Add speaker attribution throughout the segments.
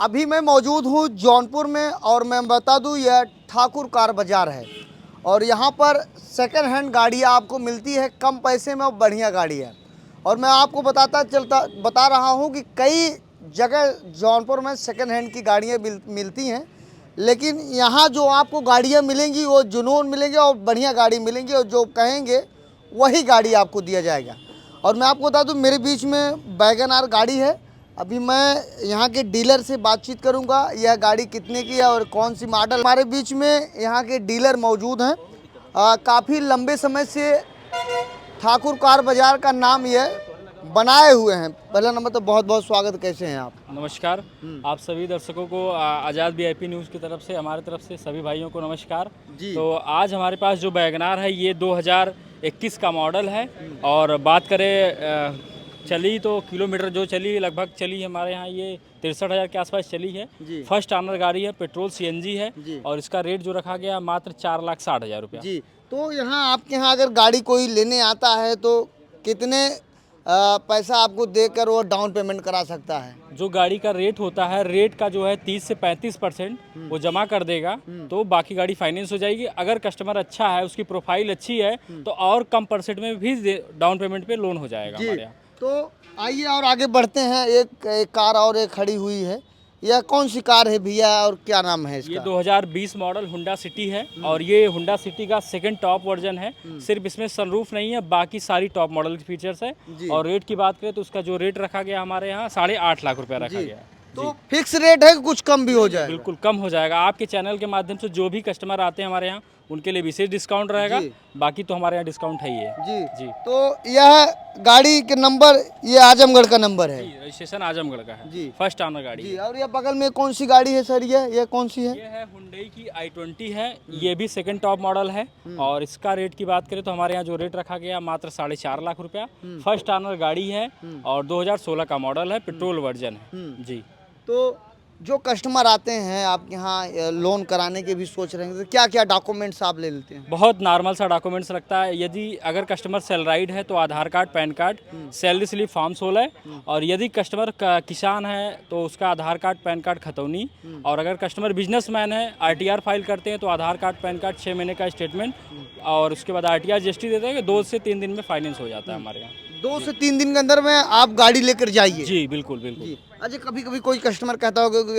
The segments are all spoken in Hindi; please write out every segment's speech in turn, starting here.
Speaker 1: अभी मैं मौजूद हूँ जौनपुर में और मैं बता दूँ यह ठाकुर कार बाज़ार है और यहाँ पर सेकंड हैंड गाड़ियाँ आपको मिलती है कम पैसे में और बढ़िया गाड़ी है। और मैं आपको बता रहा हूँ कि कई जगह जौनपुर में सेकंड हैंड की गाड़ियाँ मिलती हैं, लेकिन यहाँ जो आपको गाड़ियाँ मिलेंगी वो जुनून मिलेंगे और बढ़िया गाड़ी मिलेंगी और जो कहेंगे वही गाड़ी आपको दिया जाएगा। और मैं आपको बता दूँ मेरे बीच में वैगन आर गाड़ी है। अभी मैं यहाँ के डीलर से बातचीत करूँगा, यह गाड़ी कितने की है और कौन सी मॉडल। हमारे बीच में यहाँ के डीलर मौजूद हैं। काफ़ी लंबे समय से ठाकुर कार बाज़ार का नाम यह बनाए हुए हैं। पहला नंबर तो बहुत बहुत स्वागत, कैसे हैं आप?
Speaker 2: नमस्कार। आप सभी दर्शकों को आज़ाद वीआईपी न्यूज़ की तरफ से, हमारे तरफ से सभी भाइयों को नमस्कार
Speaker 1: जी।
Speaker 2: तो आज हमारे पास जो वैगनार है ये 2021 का मॉडल है और बात करें चली तो किलोमीटर जो चली लगभग चली हमारे यहाँ ये 63,000 के आसपास चली है।
Speaker 1: जी।
Speaker 2: फर्स्ट ऑनर गाड़ी है, पेट्रोल सीएनजी है
Speaker 1: जी।
Speaker 2: और इसका रेट जो रखा गया मात्र 4,60,000 रुपया।
Speaker 1: जी, तो यहाँ आपके यहाँ अगर गाड़ी कोई लेने आता है तो कितने पैसा आपको देकर वो डाउन पेमेंट करा सकता है?
Speaker 2: जो गाड़ी का रेट होता है, रेट का जो है 30 से 35% वो जमा कर देगा तो बाकी गाड़ी फाइनेंस हो जाएगी। अगर कस्टमर अच्छा है, उसकी प्रोफाइल अच्छी है तो और कम परसेंट में भी डाउन पेमेंट पे लोन हो जाएगा हमारे यहाँ।
Speaker 1: तो आइए और आगे बढ़ते हैं। एक कार और एक खड़ी हुई है, यह कौन सी कार है भैया और क्या नाम है इसका?
Speaker 2: ये 2020 मॉडल हुंडा सिटी है और ये हुंडा सिटी का सेकंड टॉप वर्जन है। सिर्फ इसमें सनरूफ नहीं है, बाकी सारी टॉप मॉडल की फीचर्स है। और रेट की बात करें तो उसका जो रेट रखा गया हमारे यहाँ 8.5 लाख रुपया रखा गया है।
Speaker 1: तो फिक्स रेट है कि कुछ कम भी हो जाएगा?
Speaker 2: बिल्कुल कम हो जाएगा। आपके चैनल के माध्यम से जो भी कस्टमर आते हैं हमारे यहाँ उनके लिए विशेष डिस्काउंट रहेगा, बाकी तो हमारे यहाँ डिस्काउंट है ही है।
Speaker 1: जी
Speaker 2: जी।
Speaker 1: तो यह गाड़ी के नंबर, ये आजमगढ़ का नंबर है?
Speaker 2: रजिस्ट्रेशन आजमगढ़ का है
Speaker 1: जी।
Speaker 2: फर्स्ट ऑनर गाड़ी
Speaker 1: जी। और ये बगल में कौन सी गाड़ी है सर? ये कौन सी है?
Speaker 2: ये है हुंडई की i20 है। ये भी सेकंड टॉप मॉडल है और इसका रेट की बात करें तो हमारे यहाँ जो रेट रखा गया मात्र 4.5 लाख रुपया। फर्स्ट ऑनर गाड़ी है और 2016 का मॉडल है, पेट्रोल वर्जन है। जी।
Speaker 1: तो जो कस्टमर आते हैं आपके यहाँ लोन कराने के भी सोच रहे हैं तो क्या क्या डॉक्यूमेंट्स आप ले लेते हैं?
Speaker 2: बहुत नॉर्मल सा डॉक्यूमेंट्स लगता है। यदि अगर कस्टमर सैलराइड है तो Aadhaar card, PAN card, salary slip form 16 और यदि कस्टमर किसान है तो उसका आधार कार्ड, पैन कार्ड खतौनी। और अगर कस्टमर बिजनेसमैन है, आरटीआर फाइल करते हैं तो आधार कार्ड, पैन कार्ड, 6 महीने का स्टेटमेंट और उसके बाद आरटीआर जीएसटी देते हैं। 2 से 3 दिन में फाइनेंस हो जाता है हमारे यहाँ।
Speaker 1: 2 से 3 दिन के अंदर में आप गाड़ी लेकर जाइए?
Speaker 2: जी बिल्कुल बिल्कुल।
Speaker 1: अच्छा, कभी कभी कोई कस्टमर कहता होगा कि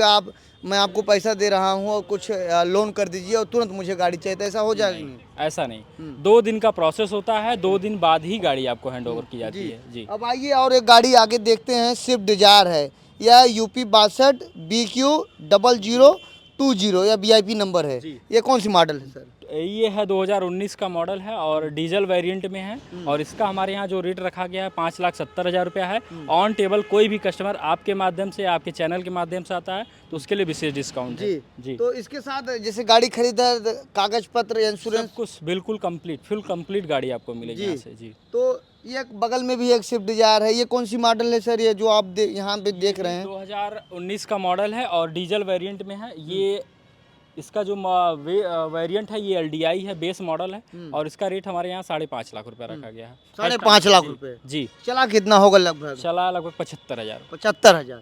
Speaker 1: मैं आपको पैसा दे रहा हूँ और कुछ लोन कर दीजिए और तुरंत मुझे गाड़ी चाहिए, तो ऐसा हो जाएगा?
Speaker 2: ऐसा नहीं, 2 दिन का प्रोसेस होता है, 2 दिन बाद ही गाड़ी आपको हैंड ओवर की जाती है। जी।
Speaker 1: अब आइए और एक गाड़ी आगे देखते हैं, स्विफ्ट डिजायर है। यह यूपी 62 BQ0020 या VIP नंबर है। ये कौन सी मॉडल है सर?
Speaker 2: ये है 2019 का मॉडल है और डीजल वेरिएंट में है और इसका हमारे यहाँ जो रेट रखा गया है 5,70,000 रुपया है। ऑन टेबल कोई भी कस्टमर आपके माध्यम से, आपके चैनल के माध्यम से आता है तो उसके लिए विशेष डिस्काउंट है। जी।
Speaker 1: तो इसके साथ जैसे गाड़ी खरीदा, कागज पत्र, इंश्योरेंस
Speaker 2: सब कुछ बिल्कुल कंप्लीट, फुल कंप्लीट गाड़ी आपको मिलेगी यहाँ से। जी।
Speaker 1: तो ये बगल में भी एक स्विफ्ट डिजायर है, ये कौन सी मॉडल है सर? ये जो आप यहाँ पे देख रहे हैं
Speaker 2: 2019 का मॉडल है और डीजल वेरिएंट में है। ये इसका जो वेरिएंट है ये LDI है, बेस मॉडल है और इसका रेट हमारे यहाँ 5.5 लाख रुपया रखा गया है।
Speaker 1: 5.5 लाख रुपए?
Speaker 2: जी।
Speaker 1: चला कितना होगा लगभग?
Speaker 2: चला लगभग 75,000।
Speaker 1: 75,000।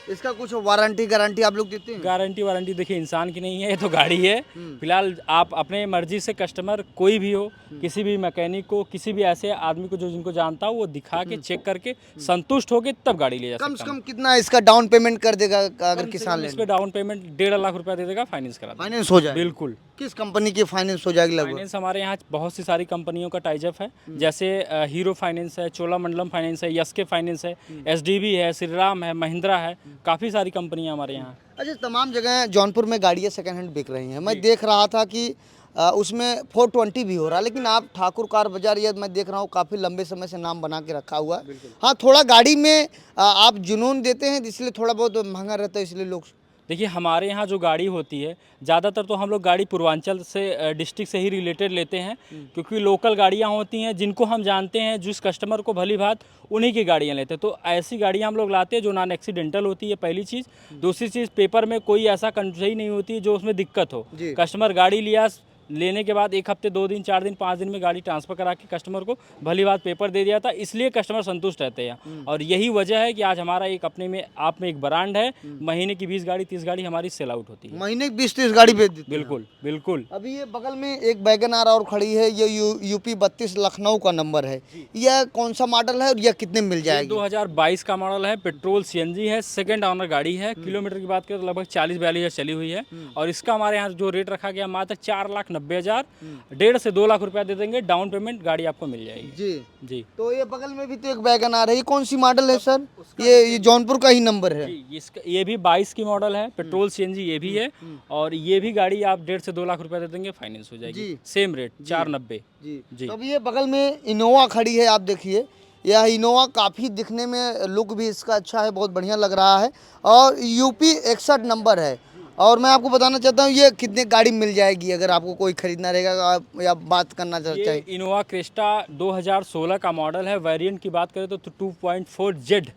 Speaker 1: इसका कुछ वारंटी गारंटी आप लोग देते हैं?
Speaker 2: गारंटी वारंटी देखिए इंसान की नहीं है, ये तो गाड़ी है। फिलहाल आप अपने मर्जी से कस्टमर कोई भी हो, किसी भी मैकेनिक को, किसी भी ऐसे आदमी को जो जिनको जानता हो वो दिखा के चेक करके संतुष्ट होके तब गाड़ी ले जा सकता है।
Speaker 1: कम से कम कितना इसका डाउन पेमेंट कर देगा अगर किसान ले?
Speaker 2: इस पे डाउन पेमेंट 1.5 लाख रुपया दे देगा, फाइनेंस करा देगा।
Speaker 1: फाइनेंस हो जाए?
Speaker 2: बिल्कुल।
Speaker 1: किस कंपनी की फाइनेंस हो जाएगी लगभग?
Speaker 2: फाइनेंस हमारे यहाँ बहुत सी सारी कंपनियों का टाइजअप है, जैसे हीरो फाइनेंस है, चोलामंडलम फाइनेंस है, यस के फाइनेंस है, SDB है, श्रीराम है, महिंद्रा है, काफ़ी सारी कंपनियां हमारे यहाँ।
Speaker 1: अच्छा, तमाम जगह जौनपुर में गाड़ियाँ सेकंड हैंड बिक रही हैं। मैं देख रहा था कि उसमें 420 भी हो रहा है, लेकिन आप ठाकुर कार बाजार, ये मैं देख रहा हूँ काफ़ी लंबे समय से नाम बना के रखा हुआ है। हाँ, थोड़ा गाड़ी में आप जुनून देते हैं इसलिए थोड़ा बहुत महंगा रहता है, इसलिए लोग।
Speaker 2: देखिए हमारे यहाँ जो गाड़ी होती है ज़्यादातर तो हम लोग गाड़ी पूर्वांचल से डिस्ट्रिक्ट से ही रिलेटेड लेते हैं, क्योंकि लोकल गाड़ियाँ होती हैं जिनको हम जानते हैं, जिस कस्टमर को भली भात उन्हीं की गाड़ियाँ लेते हैं। तो ऐसी गाड़ियाँ हम लोग लाते हैं जो नॉन एक्सीडेंटल होती है, पहली चीज़। दूसरी चीज़, पेपर में कोई ऐसा कंट्री नहीं होती है जो उसमें दिक्कत हो। कस्टमर गाड़ी लिया, लेने के बाद 1 हफ्ते 2 दिन 4 दिन 5 दिन में गाड़ी ट्रांसफ़र करा के कस्टमर को भली बात पेपर दे दिया था, इसलिए कस्टमर संतुष्ट रहते हैं। और यही वजह है कि आज हमारा एक अपने में आप में एक ब्रांड है, महीने की 20 गाड़ी 30 गाड़ी हमारी सेल आउट होती है।
Speaker 1: महीने की 20-30 गाड़ी बेच देते हैं।
Speaker 2: बिल्कुल बिल्कुल।
Speaker 1: अभी ये बगल में एक वैगन आर और खड़ी है, ये यूपी 32 लखनऊ का नंबर है। यह कौन सा मॉडल है और यह कितने में मिल जाएगी?
Speaker 2: 2022 का मॉडल है, पेट्रोल सीएनजी है, सेकंड ओनर गाड़ी है। किलोमीटर की बात करें तो लगभग 40-42 हज़ार चली हुई है। और इसका हमारे यहाँ जो रेट रखा गया मात्र 4,90,000, 1.5 से 2 लाख रुपया दे देंगे डाउन पेमेंट, गाड़ी आपको मिल जाएगी।
Speaker 1: जी
Speaker 2: जी।
Speaker 1: तो ये बगल में भी तो एक वैगन आर है, ये कौन सी मॉडल है सर? ये जौनपुर का ही नंबर है।
Speaker 2: जी, इसका ये भी 22 की मॉडल है, पेट्रोल सीएनजी ये भी है। और ये भी गाड़ी आप 1.5 से 2 लाख रुपया दे देंगे, फाइनेंस हो जाएगी।
Speaker 1: जी।
Speaker 2: Same rate 4,90।
Speaker 1: जी। तो अभी ये बगल में इनोवा खड़ी है, आप देखिए यह इनोवा काफ़ी दिखने में लुक भी इसका अच्छा है, बहुत बढ़िया लग रहा है। और यूपी 61 नंबर है। और मैं आपको बताना चाहता हूँ ये कितने गाड़ी मिल जाएगी अगर आपको कोई खरीदना रहेगा या बात करना चाहते हैं।
Speaker 2: ये इनोवा क्रिस्टा 2016 का मॉडल है। वेरिएंट की बात करें तो 2.4Z।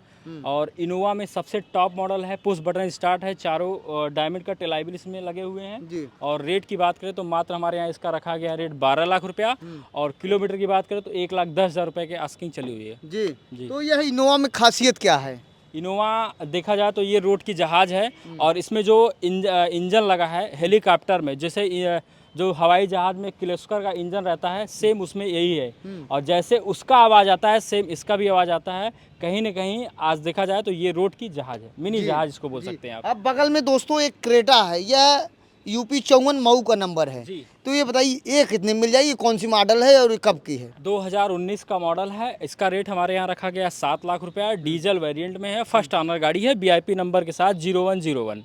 Speaker 2: और इनोवा में सबसे टॉप मॉडल है, पुश बटन स्टार्ट है, चारों डायमंड का टेलाइबिल इसमें लगे हुए हैं।
Speaker 1: जी।
Speaker 2: और रेट की बात करें तो मात्र हमारे यहाँ इसका रखा गया रेट 12 लाख रुपया। और किलोमीटर की बात करें तो 1,10,000 रुपये के आस्किंग चली हुई है।
Speaker 1: जी। तो यह इनोवा में खासियत क्या है?
Speaker 2: इनोवा देखा जाए तो ये रोड की जहाज़ है। और इसमें जो इंजन लगा है हेलीकॉप्टर में, जैसे जो हवाई जहाज़ में किर्लोस्कर का इंजन रहता है, सेम उसमें यही है। और जैसे उसका आवाज़ आता है सेम इसका भी आवाज़ आता है। कहीं न कहीं आज देखा जाए तो ये रोड की जहाज़ है, मिनी जहाज़ इसको बोल सकते हैं आप।
Speaker 1: अब बगल में दोस्तों एक क्रेटा है, यह यूपी 54 मऊ का नंबर है।
Speaker 2: जी।
Speaker 1: तो ये बताइए ये कितने मिल जाएगी, कौन सी मॉडल है और ये कब की है?
Speaker 2: 2019 का मॉडल है। इसका रेट हमारे यहाँ रखा गया 7 लाख रुपया। डीजल वेरिएंट में है, फर्स्ट ऑनर गाड़ी है, वीआईपी नंबर के साथ 0101।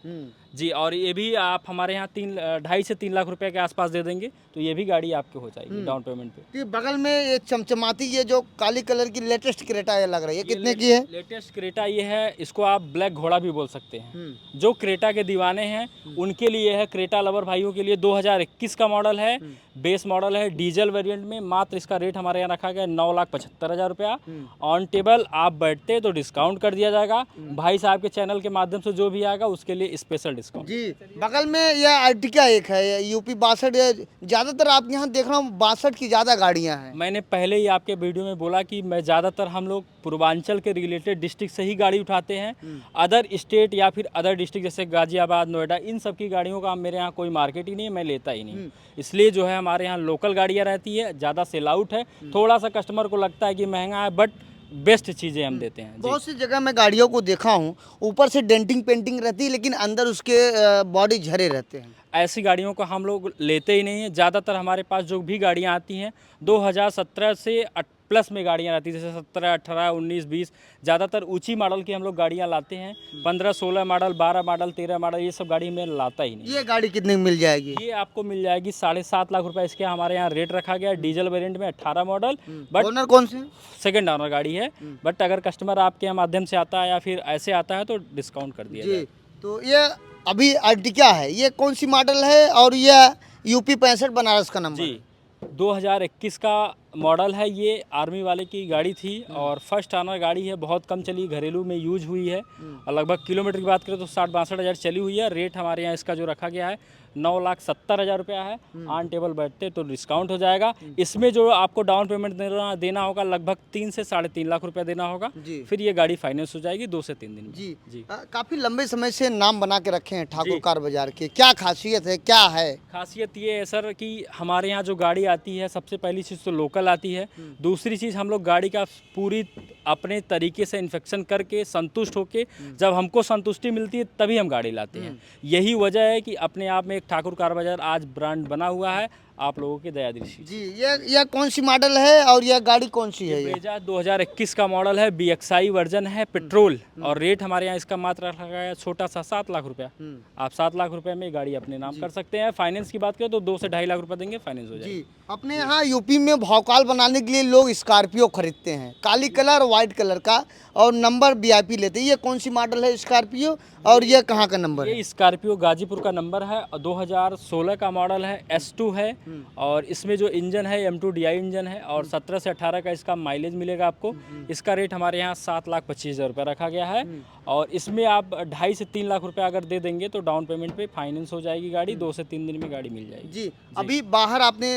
Speaker 2: जी। और ये भी आप हमारे यहाँ 2.5 से 3 लाख रुपए के आसपास दे देंगे तो ये भी गाड़ी आपके हो जाएगी डाउन पेमेंट पे।
Speaker 1: ये बगल में ये चमचमाती ये जो काली कलर की लेटेस्ट क्रेटा है लग रही है, कितने की है?
Speaker 2: लेटेस्ट क्रेटा ये है, इसको आप ब्लैक घोड़ा भी बोल सकते हैं। जो क्रेटा के दीवाने हैं उनके लिए है, क्रेटा लवर भाइयों के लिए। 2021 का मॉडल है, बेस मॉडल है, डीजल वेरिएंट में। मात्र इसका रेट हमारे यहाँ रखा गया 9,75,000 रुपया। ऑन टेबल आप बैठते तो डिस्काउंट कर दिया जाएगा। भाई साहब के चैनल के माध्यम से जो भी आएगा उसके लिए स्पेशल डिस्काउंट।
Speaker 1: जी। बगल में यह अर्टिका एक है, यूपी 62। ज़्यादातर आप यहाँ देख रहा हूँ 62 की ज़्यादा गाड़ियाँ हैं।
Speaker 2: मैंने पहले ही आपके वीडियो में बोला कि मैं ज़्यादातर हम लोग पूर्वांचल के रिलेटेड डिस्ट्रिक्ट से ही गाड़ी उठाते हैं। अदर स्टेट या फिर अदर डिस्ट्रिक्ट जैसे गाजियाबाद, नोएडा, इन सब की गाड़ियों का मेरे यहाँ कोई मार्केट ही नहीं है, मैं लेता ही नहीं। इसलिए जो है हमारे यहाँ लोकल गाड़ियाँ रहती है, ज़्यादा सेल आउट है। थोड़ा सा कस्टमर को लगता है कि महंगा है, बट बेस्ट चीज़ें हम देते हैं।
Speaker 1: बहुत सी जगह मैं गाड़ियों को देखा हूँ ऊपर से डेंटिंग पेंटिंग रहती है लेकिन अंदर उसके बॉडी झरे रहते हैं।
Speaker 2: ऐसी गाड़ियों को हम लोग लेते ही नहीं हैं। ज़्यादातर हमारे पास जो भी गाड़ियाँ आती हैं 2017 से प्लस में गाड़ियाँ रहती हैं, जैसे 17, 18, 19, 20। ज़्यादातर ऊंची मॉडल की हम लोग गाड़ियाँ लाते हैं। 15, 16 मॉडल, 12 मॉडल, 13 मॉडल, ये सब गाड़ी मैं लाता ही नहीं।
Speaker 1: ये गाड़ी कितने में मिल जाएगी?
Speaker 2: ये आपको मिल जाएगी 7.5 लाख रुपए। इसके हमारे यहाँ रेट रखा गया। डीजल वेरिएंट में 18 मॉडल, बट
Speaker 1: ओनर कौन से?
Speaker 2: सेकंड ओनर गाड़ी है। बट अगर कस्टमर आपके यहाँ माध्यम से आता है या फिर ऐसे आता है तो डिस्काउंट कर दिया जाए।
Speaker 1: तो ये अभी अर्टिका है, ये कौन सी मॉडल है और ये यूपी 65 बनारस का नंबर?
Speaker 2: जी। 2021 का मॉडल है। ये आर्मी वाले की गाड़ी थी और फर्स्ट ऑनर गाड़ी है। बहुत कम चली, घरेलू में यूज हुई है। और लगभग किलोमीटर की बात करें तो 60-62 हज़ार चली हुई है। रेट हमारे यहाँ इसका जो रखा गया है 9,70,000 रुपया है। ऑन टेबल बैठते तो डिस्काउंट हो जाएगा। इसमें जो आपको डाउन पेमेंट देना होगा लगभग 3 से 3.5 लाख रुपया देना होगा। फिर ये गाड़ी फाइनेंस हो जाएगी 2 से 3 दिन में।
Speaker 1: जी। काफ़ी लंबे समय से नाम बना के रखे हैं ठाकुर कार बाजार के, क्या खासियत है, क्या है?
Speaker 2: खासियत ये है सर कि हमारे यहाँ जो गाड़ी आती है सबसे पहली चीज़ तो लोकल आती है। दूसरी चीज़ हम लोग गाड़ी का पूरी अपने तरीके से इंस्पेक्शन करके संतुष्ट होके, जब हमको संतुष्टि मिलती है तभी हम गाड़ी लाते हैं। यही वजह है कि अपने आप में एक ठाकुर कार बाजार आज ब्रांड बना हुआ है आप लोगों की दया दृष्टि।
Speaker 1: जी। यह कौन सी मॉडल है और यह गाड़ी कौन सी है?
Speaker 2: ब्रेजा 2021 का मॉडल है, BXI वर्जन है, पेट्रोल। और रेट हमारे यहाँ इसका मात्र रखा गया है छोटा सा 7 लाख रुपया। आप 7 लाख रुपए में गाड़ी अपने नाम कर सकते हैं। फाइनेंस की बात करें तो 2 से 2.5 लाख रुपए देंगे, फाइनेंस हो जाएगी।
Speaker 1: अपने यहाँ यूपी में भौकाल बनाने के लिए लोग स्कॉर्पियो खरीदते हैं, काली कलर व्हाइट कलर का, और नंबर VIP लेते हैं। ये कौन सी मॉडल है स्कॉर्पियो और ये कहाँ का नंबर है?
Speaker 2: ये स्कॉर्पियो गाजीपुर का नंबर है और 2016 का मॉडल है, S2 है। और इसमें जो इंजन है M2 DI इंजन है और 17 से 18 का इसका माइलेज मिलेगा आपको। इसका रेट हमारे यहाँ 7,25,000 रुपये रखा गया है और इसमें आप 2.5 से 3 लाख रुपए अगर दे देंगे तो डाउन पेमेंट पे फाइनेंस हो जाएगी गाड़ी, 2 से 3 दिन में गाड़ी मिल जाएगी।
Speaker 1: जी, अभी बाहर आपने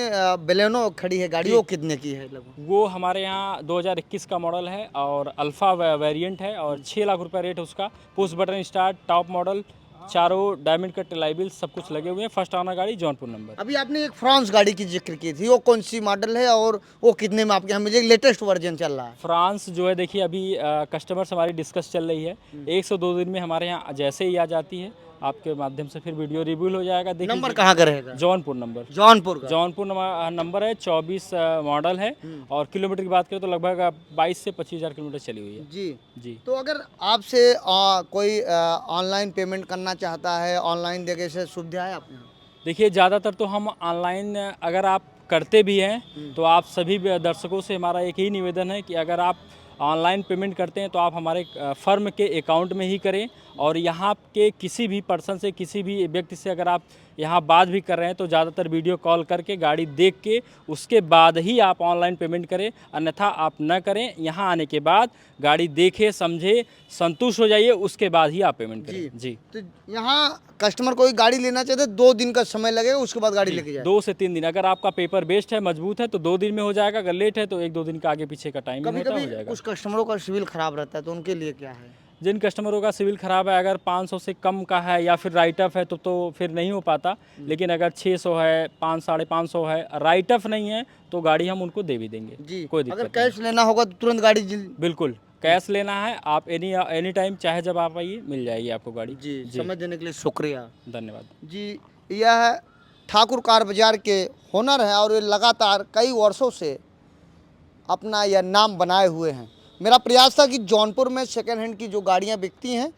Speaker 1: बेलेनो खड़ी है गाड़ी, वो कितने की है लगभग?
Speaker 2: वो हमारे यहाँ 2021 का मॉडल है और अल्फ़ा वेरिएंट है और 6 लाख रुपए रेट उसका। Push button start, top model, चारों डायमंड कट लाइबिल सब कुछ लगे हुए हैं। फर्स्ट ऑनर गाड़ी, जौनपुर नंबर।
Speaker 1: अभी आपने एक फ्रांस गाड़ी की जिक्र की थी, वो कौन सी मॉडल है और वो कितने में आपके यहाँ मुझे लेटेस्ट वर्जन चल रहा है?
Speaker 2: फ्रांस जो है देखिए अभी कस्टमर्स हमारी डिस्कस चल रही है, 1 से 2 दिन में हमारे यहाँ जैसे ही आ जाती है आपके माध्यम से फिर वीडियो रिव्यू हो जाएगा। देखिए
Speaker 1: नंबर कहाँ का रहेगा?
Speaker 2: जौनपुर नंबर।
Speaker 1: जौनपुर का? जौनपुर
Speaker 2: नंबर है, 24 मॉडल है और किलोमीटर की बात करें तो लगभग 22 से 25,000 किलोमीटर चली हुई है।
Speaker 1: जी। तो अगर आपसे कोई ऑनलाइन पेमेंट करना चाहता है, ऑनलाइन देने से सुविधा है आपके यहाँ?
Speaker 2: देखिए ज़्यादातर तो हम ऑनलाइन अगर आप करते भी हैं तो आप सभी दर्शकों से हमारा एक ही निवेदन है कि अगर आप ऑनलाइन पेमेंट करते हैं तो आप हमारे फर्म के अकाउंट में ही करें और यहाँ के किसी भी पर्सन से, किसी भी व्यक्ति से अगर आप यहाँ बात भी कर रहे हैं तो ज़्यादातर वीडियो कॉल करके गाड़ी देख के उसके बाद ही आप ऑनलाइन पेमेंट करें, अन्यथा आप न करें। यहाँ आने के बाद गाड़ी देखे, समझे, संतुष्ट हो जाइए, उसके बाद ही आप पेमेंट करें। जी।
Speaker 1: तो यहाँ कस्टमर कोई गाड़ी लेना चाहते हैं 2 दिन का समय लगेगा, उसके बाद गाड़ी लेके जाए?
Speaker 2: 2 से 3 दिन। अगर आपका पेपर बेस्ड है, मजबूत है तो 2 दिन में हो जाएगा। अगर लेट है तो 1-2 दिन का आगे पीछे का टाइम
Speaker 1: कभी
Speaker 2: होता हो
Speaker 1: कभी
Speaker 2: जाएगा।
Speaker 1: कुछ कस्टमरों का सिविल खराब रहता है तो उनके लिए क्या है?
Speaker 2: जिन कस्टमरों का सिविल खराब है, अगर 500 से कम का है या फिर राइट ऑफ है तो फिर नहीं हो पाता। लेकिन अगर 600 है, 500-550 है, राइट ऑफ नहीं है तो गाड़ी हम उनको दे भी देंगे।
Speaker 1: जी।
Speaker 2: कोई दिक्कत
Speaker 1: अगर
Speaker 2: नहीं।
Speaker 1: कैश लेना होगा तो तुरंत गाड़ी
Speaker 2: बिल्कुल कैश लेना है आप एनी टाइम, चाहे जब आप आइए मिल जाएगी आपको गाड़ी।
Speaker 1: जी। समय देने के लिए शुक्रिया।
Speaker 2: धन्यवाद।
Speaker 1: जी, यह ठाकुर कार बाजार के ओनर हैं और ये लगातार कई वर्षों से अपना यह नाम बनाए हुए हैं। मेरा प्रयास था कि जौनपुर में सेकेंड हैंड की जो गाड़ियां बिकती हैं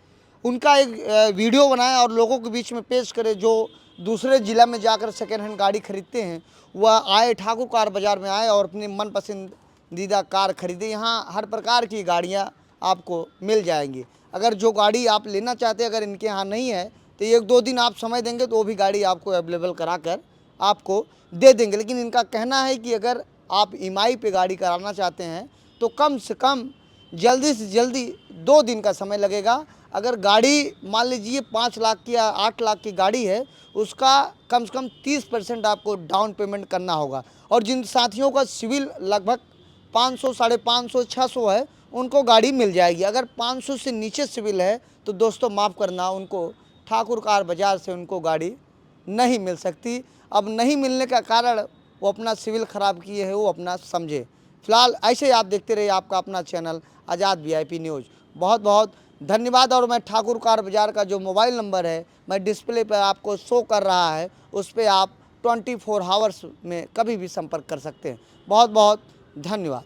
Speaker 1: उनका एक वीडियो बनाएं और लोगों के बीच में पेश करें। जो दूसरे ज़िला में जाकर सेकेंड हैंड गाड़ी खरीदते हैं वह आए, ठाकुर कार बाज़ार में आए और अपनी मन पसंदीदा कार खरीदें। यहाँ हर प्रकार की गाड़ियाँ आपको मिल जाएंगी। अगर जो गाड़ी आप लेना चाहते हैं अगर इनके यहाँ नहीं है तो 1-2 दिन आप समय देंगे तो वो भी गाड़ी आपको अवेलेबल करा कर आपको दे देंगे। लेकिन इनका कहना है कि अगर आप EMI पे गाड़ी कराना चाहते हैं तो कम से कम जल्दी से जल्दी 2 दिन का समय लगेगा। अगर गाड़ी मान लीजिए 5 लाख की या 8 लाख की गाड़ी है, उसका कम से कम 30% आपको डाउन पेमेंट करना होगा। और जिन साथियों का सिविल लगभग 500, 550, 600 है उनको गाड़ी मिल जाएगी। अगर 500 से नीचे सिविल है तो दोस्तों माफ़ करना, उनको ठाकुर कार बाज़ार से उनको गाड़ी नहीं मिल सकती। अब नहीं मिलने का कारण वो अपना सिविल ख़राब किए हैं, वो अपना समझे। फिलहाल ऐसे ही आप देखते रहिए आपका अपना चैनल आज़ाद VIP न्यूज़। बहुत बहुत धन्यवाद। और मैं ठाकुर कार बाज़ार का जो मोबाइल नंबर है मैं डिस्प्ले पर आपको शो कर रहा है, उस पर आप 24 आवर्स में कभी भी संपर्क कर सकते हैं। बहुत बहुत धन्यवाद।